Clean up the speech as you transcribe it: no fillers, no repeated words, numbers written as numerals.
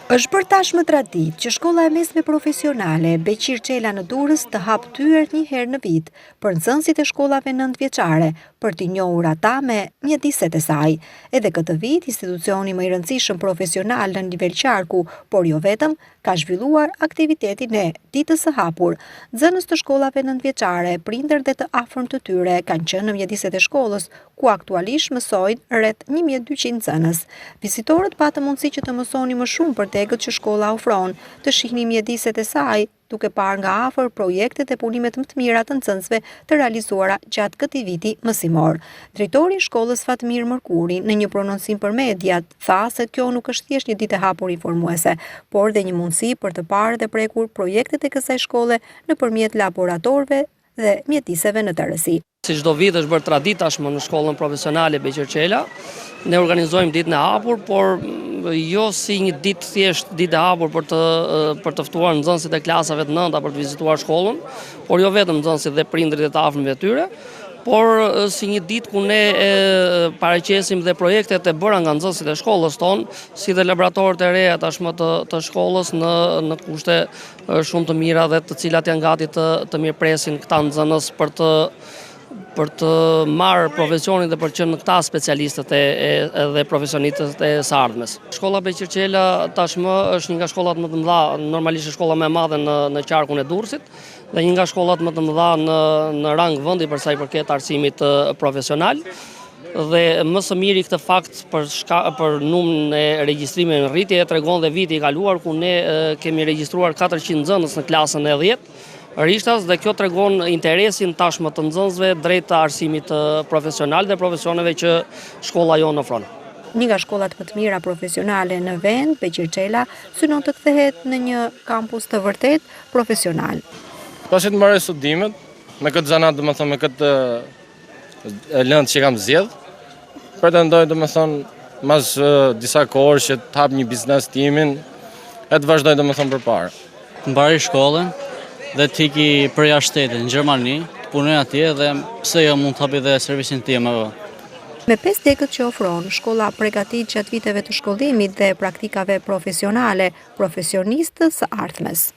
Është për tashmë traditë që shkolla e mesme profesionale Beqir Çela në Durrës të hap dyert një herë në vit për nxënësit e shkollave nëntëvjeçare për t'i njohur ata me mjediset e saj. Edhe këtë vit, institucioni më i rëndësishëm profesional në nivel qarku, por jo vetëm, ka zhvilluar aktivitetin e ditës së hapur. Nxënës të shkollave nëntëvjeçare, prindër dhe të afërm të tyre kanë qenë në mjediset e shkollës, ku aktualisht mësojnë rreth 1200 nxënës. Vizitorët patën mundësi që të mësoni më shumë për tegët që shkolla ofron, të shihni mjediset e saj, duke parë nga afër projektet e punimet më të mira të nxënësve të realizuara gjatë këtij viti mësimor. Drejtori i shkollës Fatmir Mërkuri, në një prononcim për mediat, tha se kjo nuk është thjesht një ditë e hapur informuese, por dhe një mundësi për të parë dhe prekur projektet e kësaj shkolle nëpërmjet laboratorëve dhe mjediseve në tërësi. Si çdo vit është bërë traditë tashmë në shkollën profesionale Beqir Çela. Ne organizojmë ditën e hapur, por jo si një ditë thjesht ditë e hapur për të ftuar nxënësit e klasave të nënta për të vizituar shkollën, por jo vetëm nxënësit dhe prindërit e të afërmve të tyre, por si një ditë ku ne paraqesim dhe projektet e bëra nga nxënësit e shkollës tonë, si dhe laboratorët e reja tashmë të shkollës në kushte shumë të mira dhe të cilat janë gati të mirëpresin këta nxënës për të marrë profesionin dhe për të qenë në këta specialistët dhe profesionistët e së ardhmes. Shkolla Beqir Çela tashmë është një nga shkollat më të mëdha, normalisht shkolla më e madhe në qarkun e Durrësit dhe një nga shkollat më të mëdha në rang vendi për sa i përket arsimit profesional. Dhe më së miri këtë fakt për numrin e regjistrimeve në rritje tregon dhe viti i kaluar ku ne kemi regjistruar 400 nxënës në klasën e 10. Rishtas dhe kjo tregon interesin tashmë të nxënësve drejt të arsimit profesional dhe profesioneve që shkolla jonë ofron. Një nga shkollat më të mira profesionale në vend, Beqir Çela, synon të kthehet në një kampus të vërtet profesional. Pasi të mbaroj studimet, me këtë zanat, domethënë me këtë lëndë që kam zgjedh, pretendoj domethënë mas disa kohësh që të hap një biznes timin e të vazhdoj domethënë përpara. Të mbaroj shkollën dhe të iki për jashtë shtetit në Gjermani, të punoj atje dhe pse jo mund të hapi dhe servisin tim. Me 5 dekët që ofron, shkolla përgatit gjatë viteve të shkollimit dhe praktikave profesionale, profesionistës së ardhmes.